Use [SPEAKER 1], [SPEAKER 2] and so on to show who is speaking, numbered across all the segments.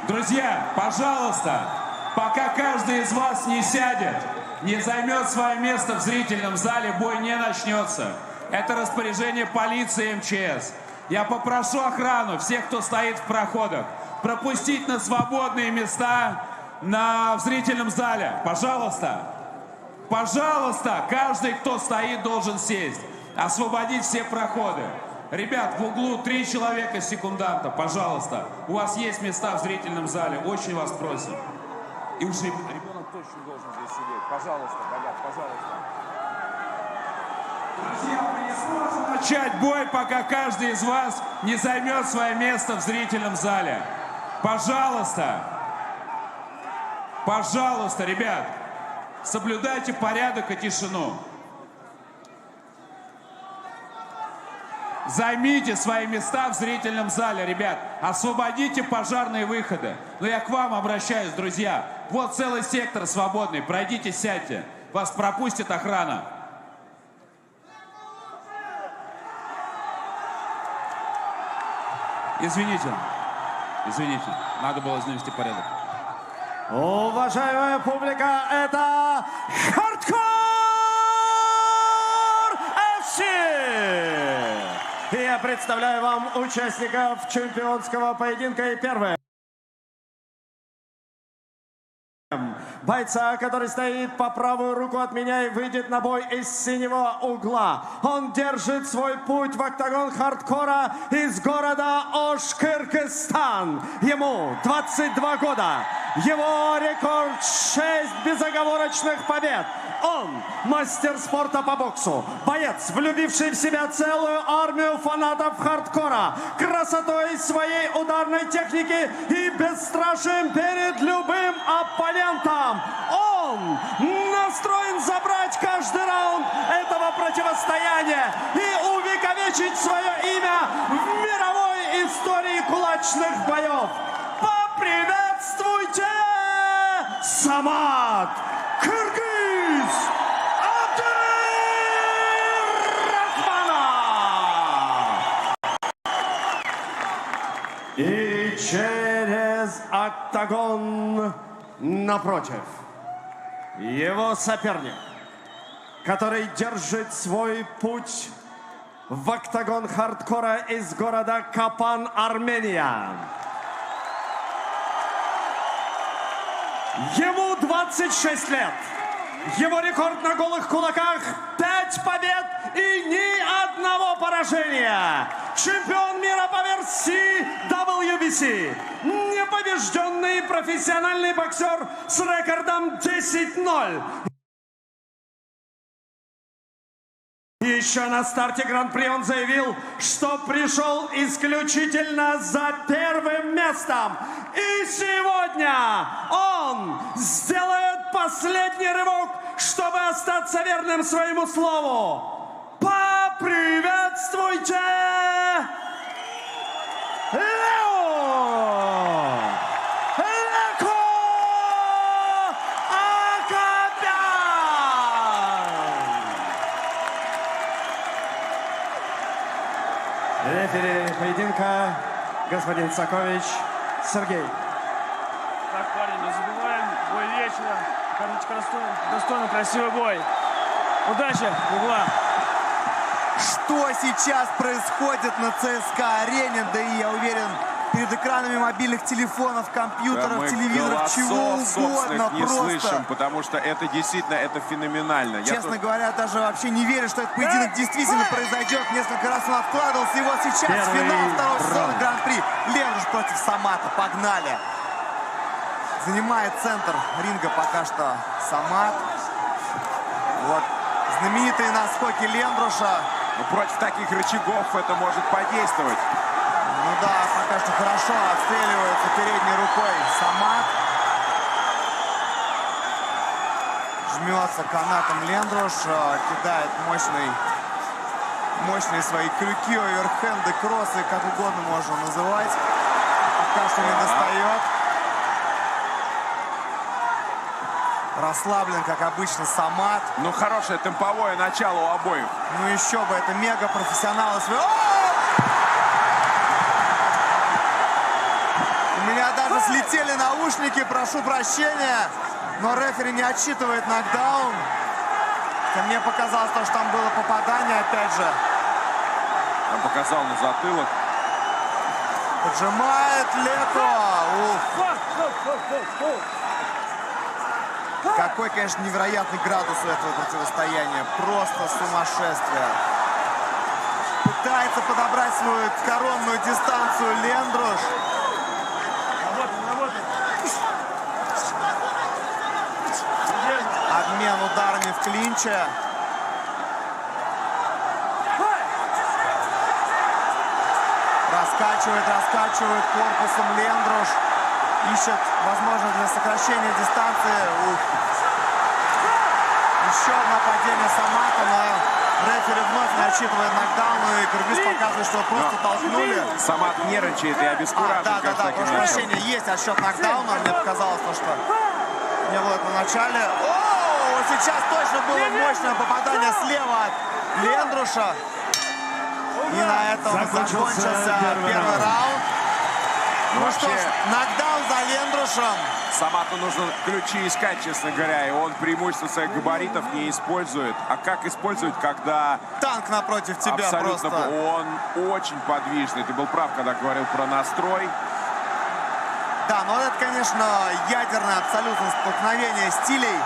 [SPEAKER 1] Друзья, пожалуйста, пока каждый из вас не сядет, не займет свое место в зрительном зале, бой не начнется. Это распоряжение полиции и МЧС. Я попрошу охрану, всех, кто стоит в проходах, пропустить на свободные места в зрительном зале. Пожалуйста. Пожалуйста, каждый, кто стоит, должен сесть. Освободить все проходы. Ребят, в углу 3 человека секунданта. Пожалуйста, у вас есть места в зрительном зале. Очень вас просим. И уж ребенок точно должен здесь сидеть. Пожалуйста, ребят, пожалуйста. Друзья, мы не сможем начать бой, пока каждый из вас не займет свое место в зрительном зале. Пожалуйста. Пожалуйста, ребят, соблюдайте порядок и тишину. Займите свои места в зрительном зале, ребят. Освободите пожарные выходы. Но я к вам обращаюсь, друзья. Вот целый сектор свободный. Пройдите, сядьте. Вас пропустит охрана. Извините. Извините. Надо было навести порядок.
[SPEAKER 2] Уважаемая публика, это Хардкор ФС! И я представляю вам участников чемпионского поединка. И первое. Бойца, который стоит по правую руку от меня и выйдет на бой из синего угла. Он держит свой путь в октагон хардкора из города Ош, Кыргызстан. Ему 22 года. Его рекорд 6 безоговорочных побед. Он мастер спорта по боксу, боец, влюбивший в себя целую армию фанатов хардкора, красотой своей ударной техники и бесстрашием перед любым оппонентом. Он настроен забрать каждый раунд этого противостояния и увековечить свое имя в мировой истории кулачных боев. Поприветствуйте Самат Кыргыз Абдурахманов. И через октагон напротив его соперник, который держит свой путь в октагон хардкора из города Капан, Армения. Ему 26 лет. Его рекорд на голых кулаках 5 побед и ни одного поражения. Чемпион мира по версии WBC. Непобежденный профессиональный боксер с рекордом 10-0. Еще на старте Гран-при он заявил, что пришел исключительно за первым местом. И сегодня он сделает последний рывок, чтобы остаться верным своему слову. Поприветствуйте Лео! Рефери поединка господин Сакович Сергей.
[SPEAKER 3] Так, парни, не забываем. Бой вечера. Покажите достойный, красивый бой. Удачи, угла.
[SPEAKER 4] Что сейчас происходит на ЦСКА-арене? Да и я уверен, перед экранами мобильных телефонов, компьютеров,
[SPEAKER 5] да,
[SPEAKER 4] телевизоров, чего угодно.
[SPEAKER 5] Не слышим, потому что это действительно, это феноменально.
[SPEAKER 4] Честно говоря, даже вообще не верю, что этот поединок действительно произойдет. Несколько раз он откладывался. И вот сейчас финал второго сезона Гран-при. Лендруш против Самата. Погнали. Занимает центр ринга пока что Самат. Вот знаменитые наскоки Лендруша.
[SPEAKER 5] Но против таких рычагов это может подействовать.
[SPEAKER 4] Ну да, пока что хорошо отстреливается передней рукой Самат. Жмется канатом Лендруш, кидает мощные свои крюки, оверхенды, кроссы, как угодно можно называть. Пока что не достает. Расслаблен, как обычно, Самат.
[SPEAKER 5] Ну, хорошее темповое начало у обоих.
[SPEAKER 4] Ну еще бы, это мега профессионалы. У меня даже слетели наушники, прошу прощения. Но рефери не отсчитывает нокдаун. Мне показалось, что там было попадание, опять же.
[SPEAKER 5] Он показал на затылок.
[SPEAKER 4] Поджимает Леко. Какой, конечно, невероятный градус у этого противостояния. Просто сумасшествие. Пытается подобрать свою коронную дистанцию Лендруш. Обмен ударами в клинче. Раскачивает корпусом Лендруш. Ищет возможность для сокращения дистанции. Еще одно падение Самата, но рефери вновь не отсчитывает нокдаун, и кыргыз показывает, что просто толкнули.
[SPEAKER 5] Самат нервничает и обескуражен.
[SPEAKER 4] Да, прошу прощения, есть отсчет нокдауна. Мне показалось, что не было это в начале. О, сейчас точно было мощное попадание слева от Лендруша. И на этом закончился первый раунд. Ну что ж, нокдаун за Лендрушем.
[SPEAKER 5] Самату нужно ключи искать, честно говоря, и он преимущество своих габаритов не использует. А как использовать, когда...
[SPEAKER 4] Танк напротив тебя
[SPEAKER 5] абсолютно
[SPEAKER 4] просто.
[SPEAKER 5] Он очень подвижный. Ты был прав, когда говорил про настрой.
[SPEAKER 4] Да, но это, конечно, ядерное абсолютно столкновение стилей,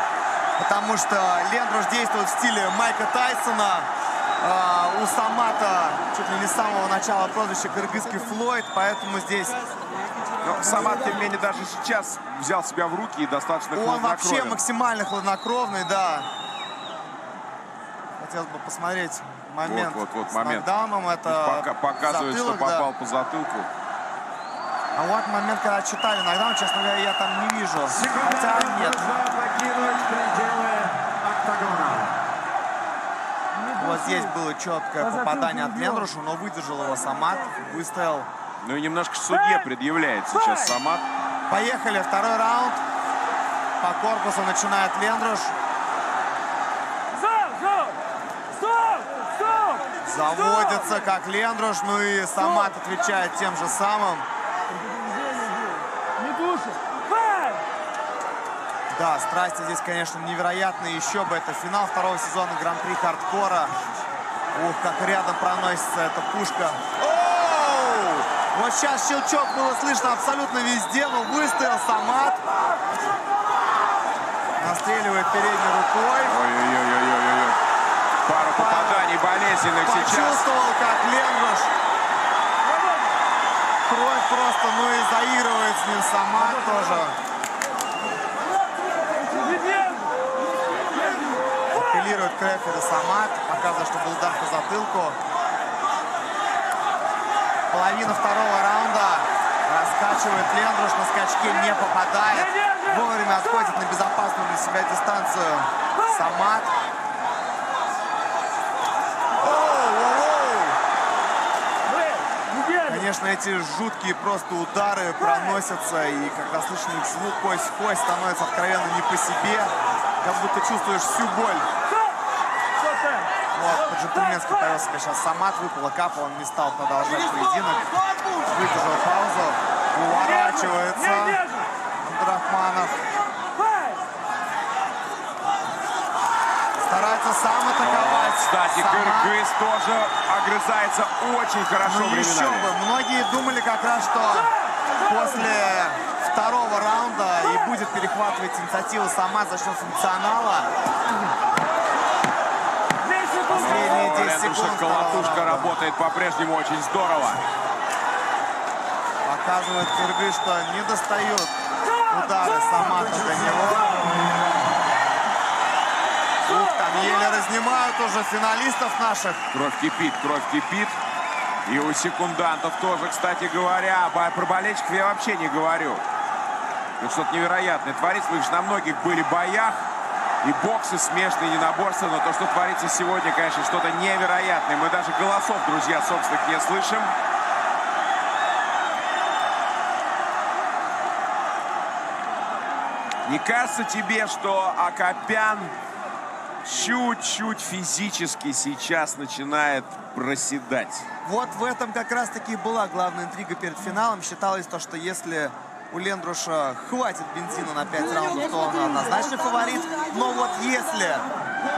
[SPEAKER 4] потому что Лендруш действует в стиле Майка Тайсона. У Самата чуть ли не с самого начала прозвище кыргызский Флойд, поэтому здесь...
[SPEAKER 5] Но Самат, тем не менее, даже сейчас взял себя в руки и достаточно хладнокровен.
[SPEAKER 4] Он вообще максимально хладнокровный, да. Хотелось бы посмотреть момент
[SPEAKER 5] вот
[SPEAKER 4] с
[SPEAKER 5] момент.
[SPEAKER 4] нокдауном. Это
[SPEAKER 5] показывает,
[SPEAKER 4] затылок,
[SPEAKER 5] что попал по затылку.
[SPEAKER 4] А вот момент, когда отчитали нокдаун, честно говоря, я там не вижу. Хотя нет. Вот здесь было четкое попадание от Лендруша, но выдержал его Самат, выстоял.
[SPEAKER 5] Ну и немножко судье предъявляет сейчас Самат.
[SPEAKER 4] Поехали, второй раунд. По корпусу начинает Лендруш. Заводится как Лендруш, ну и Самат отвечает тем же самым. Да, страсти здесь, конечно, невероятные. Еще бы, это финал второго сезона Гран-при Хардкора. Ух, как рядом проносится эта пушка. Оу! Вот сейчас щелчок было слышно абсолютно везде, но выстоял Самат. Настреливает передней рукой.
[SPEAKER 5] Ой-ой-ой-ой-ой. Пару попаданий болезненных сейчас.
[SPEAKER 4] Почувствовал, как Лендруш. Кровь просто, ну и заигрывает с ним Самат тоже. Апеллирует к рефери Самат. Показывает, что был удар по затылку. Половина второго раунда. Раскачивает Лендруш, на скачке не попадает. Вовремя отходит на безопасную для себя дистанцию Самат. Конечно, эти жуткие просто удары проносятся, и когда слышно их звук кость в кость, становится откровенно не по себе, как будто чувствуешь всю боль. Вот, по-джентльменски повел себя сейчас Самат, выпала капа, он не стал продолжать поединок, выдержал паузу, уворачивается Абдурахманов. Старается сам атаковать.
[SPEAKER 5] Кстати, кыргыз тоже огрызается очень хорошо
[SPEAKER 4] временами. Еще бы. Многие думали как раз, что после второго раунда и будет перехватывать инициативу Самат за счет функционала. Последние 10 секунд.
[SPEAKER 5] Колотушка работает по-прежнему очень здорово.
[SPEAKER 4] Показывает кыргыз, что не достают удары Самата до него. Ух, там еле разнимают уже финалистов наших.
[SPEAKER 5] Кровь кипит. И у секундантов тоже, кстати говоря. Про болельщиков я вообще не говорю. Это что-то невероятное творится. Мы же на многих были боях. И боксы смешные, единоборства. Но то, что творится сегодня, конечно, что-то невероятное. Мы даже голосов, друзья, собственных не слышим. Не кажется тебе, что Акопян чуть-чуть физически сейчас начинает проседать?
[SPEAKER 4] Вот в этом как раз-таки была главная интрига перед финалом. Считалось то, что если у Лендруша хватит бензина на 5 раундов, то он однозначный фаворит. Но вот если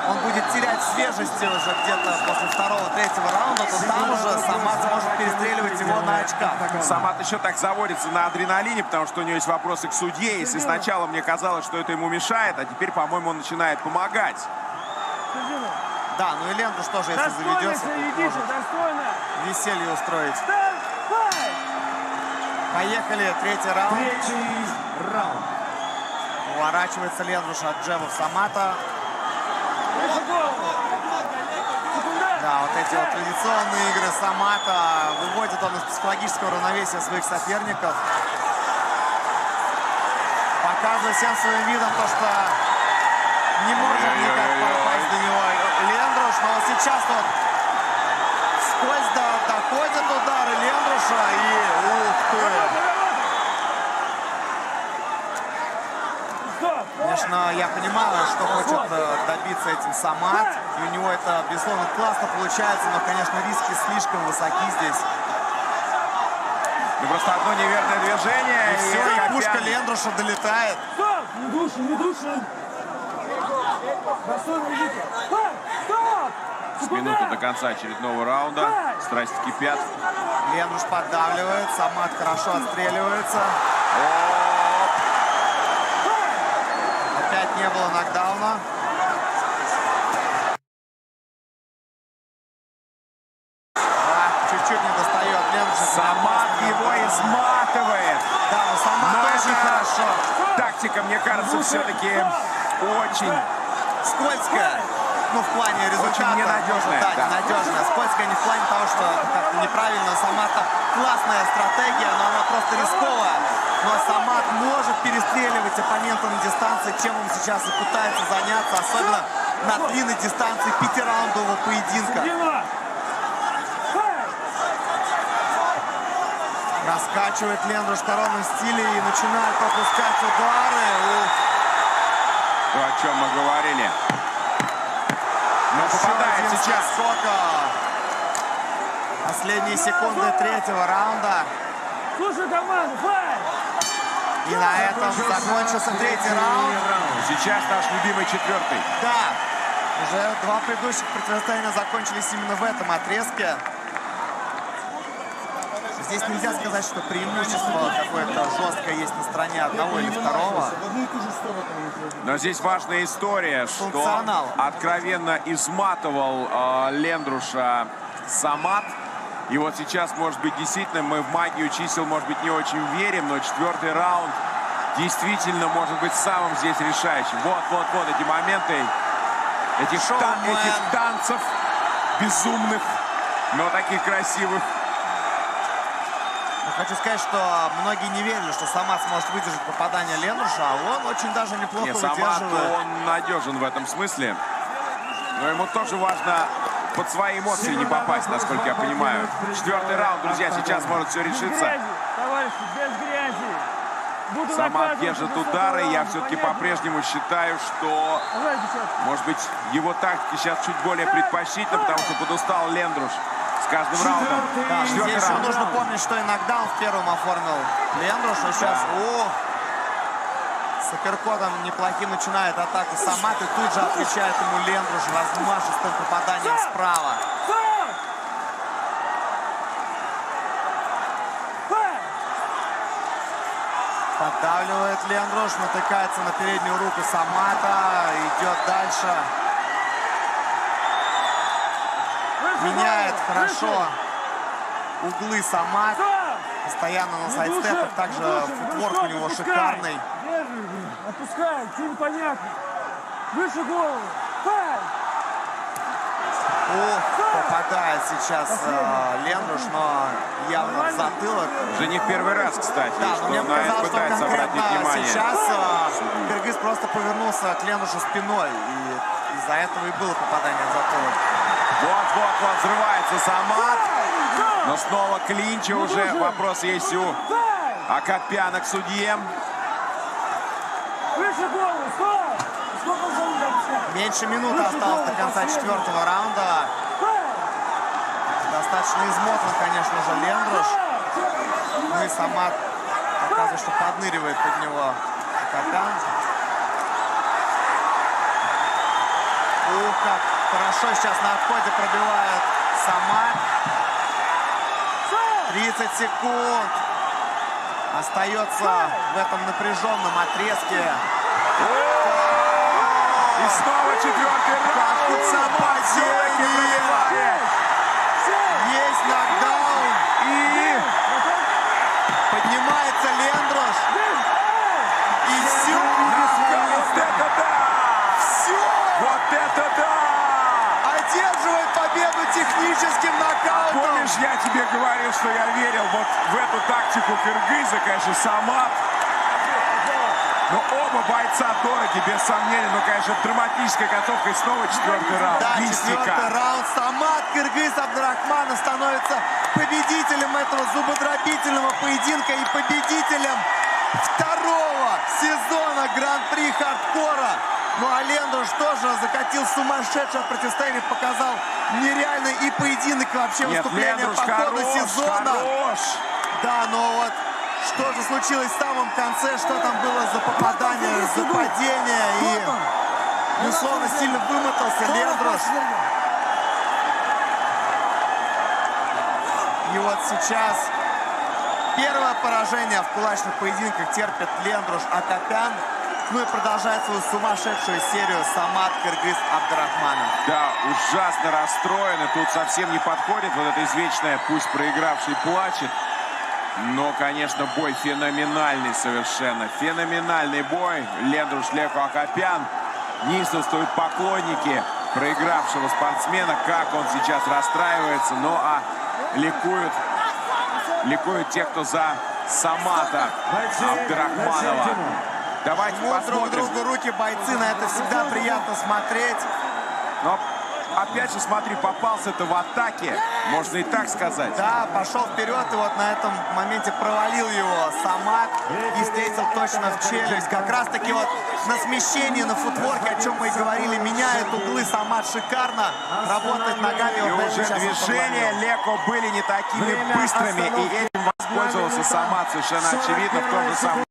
[SPEAKER 4] он будет терять свежести уже где-то после 2-3 раунда, то там уже Самат сможет перестреливать его на очках.
[SPEAKER 5] Самат еще так заводится на адреналине, потому что у него есть вопросы к судье. Если сначала мне казалось, что это ему мешает, а теперь, по-моему, он начинает помогать.
[SPEAKER 4] Да, ну и Лендруш тоже, если заведется, может веселье устроить. Поехали, 3-й раунд.
[SPEAKER 2] 3-й раунд.
[SPEAKER 4] Уворачивается Лендруш от джебов Самата. Да, вот эти вот традиционные игры Самата. Выводит он из психологического равновесия своих соперников. Показывает всем своим видом то, что не может никак попасть до него Лендруш. Но вот сейчас вот вскользь доходят удары Лендруша и ух ты! Конечно, я понимаю, что хочет добиться этим Самат. И у него это, безусловно, классно получается, но, конечно, риски слишком высоки здесь.
[SPEAKER 5] Ну, просто одно неверное движение.
[SPEAKER 4] И все, и пушка Лендруша долетает.
[SPEAKER 3] Стоп! Не души, не души! Достойно идите! Стоп!
[SPEAKER 5] С минуты до конца очередного раунда. Страсти кипят.
[SPEAKER 4] Лендруш поддавливает, Самат хорошо отстреливается. Опять не было нокдауна. Чуть-чуть не достает Лендруша.
[SPEAKER 5] Самат его изматывает.
[SPEAKER 4] Да, но Самат очень хорошо.
[SPEAKER 5] Тактика, мне кажется, все-таки очень
[SPEAKER 4] Скользкая. Ну, в плане результата.
[SPEAKER 5] Очень ненадежная.
[SPEAKER 4] Да, ненадежная. Скользкая не в плане того, что как-то неправильно. У Самата классная стратегия, но она просто рисковая. Но Самат может перестреливать оппонента на дистанции, чем он сейчас и пытается заняться, особенно на длинной дистанции 5-раундового поединка. Раскачивает Лендруш в коронном стиле и начинает пропускать удары.
[SPEAKER 5] то, о чем мы говорили. Но попадает сейчас.
[SPEAKER 4] Последние секунды 3-го раунда.
[SPEAKER 3] Слушай команду, файт!
[SPEAKER 4] И на этом закончился 3-й раунд.
[SPEAKER 5] Сейчас наш любимый 4-й.
[SPEAKER 4] Да, уже 2 предыдущих противостояния закончились именно в этом отрезке. Здесь нельзя сказать, что преимущество какое-то жесткое есть на стороне одного или второго.
[SPEAKER 5] Но здесь важная история, что откровенно изматывал Лендруша Самат. И вот сейчас, может быть, действительно, мы в магию чисел, может быть, не очень верим, но 4-й раунд действительно может быть самым здесь решающим. Вот эти моменты, этих танцев безумных, но таких красивых.
[SPEAKER 4] Хочу сказать, что многие не верили, что Самат сможет выдержать попадание Лендруша, а он очень даже неплохо выдерживает.
[SPEAKER 5] Самат, он надежен в этом смысле. Но ему тоже важно под свои эмоции не попасть, насколько я понимаю. 4-й раунд, друзья, сейчас может все решиться.
[SPEAKER 3] Товарищи, без грязи.
[SPEAKER 5] Самат держит удары. Я все-таки по-прежнему считаю, что, может быть, его тактика сейчас чуть более предпочтительна, потому что подустал Лендруш с каждым раундом.
[SPEAKER 4] Да, здесь еще нужно помнить, что и нокдаун в первом оформил Лендруш. А сейчас, с апперкотом неплохим начинает атаку Самат, и тут же отвечает ему Лендруш размашистым попаданием справа. Поддавливает Лендруш, натыкается на переднюю руку Самата, идет дальше. Меняет хорошо углы Самат. Постоянно на сайдстепах. Также футворк у него шикарный.
[SPEAKER 3] Отпускай, что непонятно. Выше голову.
[SPEAKER 4] Попадает сейчас Лендруш, но явно в затылок.
[SPEAKER 5] Уже не в первый раз, кстати,
[SPEAKER 4] Да,
[SPEAKER 5] что
[SPEAKER 4] мне
[SPEAKER 5] на это
[SPEAKER 4] показалось, что
[SPEAKER 5] пытается обратить
[SPEAKER 4] конкретно
[SPEAKER 5] внимание.
[SPEAKER 4] сейчас кыргыз просто повернулся к Лендрушу спиной. И из-за этого и было попадание в затылок.
[SPEAKER 5] Вот, взрывается Самат. Но снова клинча уже. Вопрос есть у Акопяна к судье.
[SPEAKER 3] Выше
[SPEAKER 4] Меньше минуты осталось до конца 4-го раунда. Достаточно измотан, конечно же, Лендруш. Ну и Самат показывает, что подныривает под него Акопян. Ух, как хорошо сейчас на отходе пробивает Самат. 30 секунд. Остается в этом напряженном отрезке.
[SPEAKER 5] И снова 4-й раунд.
[SPEAKER 4] Нападение. Есть нокдаун.
[SPEAKER 5] И
[SPEAKER 4] Поднимается Лендруш. И все.
[SPEAKER 5] вот это да!
[SPEAKER 4] Все.
[SPEAKER 5] Вот это да!
[SPEAKER 4] Одерживает победу техническим нокаутом.
[SPEAKER 5] Помнишь, я тебе говорил, что я верил вот в эту тактику кыргыза, конечно, Самат. Но оба бойца дороги, без сомнения. Ну, конечно, драматическая концовка. И снова 4-й раунд.
[SPEAKER 4] Да,
[SPEAKER 5] Мистика.
[SPEAKER 4] 4-й раунд. Самат Кыргыз Абдрахманов становится победителем этого зубодробительного поединка и победителем второго сезона Гран-при хардкора. Ну а Лендруш тоже закатил сумасшедшее противостояние, показал нереальный и поединок, и вообще
[SPEAKER 5] Нет,
[SPEAKER 4] выступление
[SPEAKER 5] Лендруш
[SPEAKER 4] по ходу
[SPEAKER 5] хорош,
[SPEAKER 4] сезона.
[SPEAKER 5] хорош.
[SPEAKER 4] Да, но вот что же случилось в самом конце, что там было за попадание, за падение, и, безусловно, сильно вымотался Лендруш. И вот сейчас первое поражение в кулачных поединках терпит Лендруш Акопян. Ну и продолжает свою сумасшедшую серию Самат Кыргыз Абдрахманов.
[SPEAKER 5] Да, ужасно расстроен. И тут совсем не подходит вот это извечное «пусть проигравший плачет». Но, конечно, бой феноменальный совершенно. Феноменальный бой. Лендруш Леко Акопян. Неистовствуют поклонники проигравшего спортсмена. Как он сейчас расстраивается. Ну а ликуют те, кто за Самата Абдрахманова. Давайте
[SPEAKER 4] Жмут друг
[SPEAKER 5] посмотрим.
[SPEAKER 4] другу руки бойцы. На это всегда приятно смотреть.
[SPEAKER 5] Но, опять же, смотри, попался-то в атаке. Можно и так сказать.
[SPEAKER 4] Да, пошел вперед и вот на этом моменте провалил его Самат и встретил точно в челюсть. Как раз таки вот на смещении, на футворке, о чем мы и говорили, меняет углы Самат шикарно, работает ногами.
[SPEAKER 5] И
[SPEAKER 4] Вот
[SPEAKER 5] уже
[SPEAKER 4] сейчас он
[SPEAKER 5] движения
[SPEAKER 4] провалил.
[SPEAKER 5] Леко были не такими быстрыми. И этим воспользовался Самат совершенно очевидно в том же самом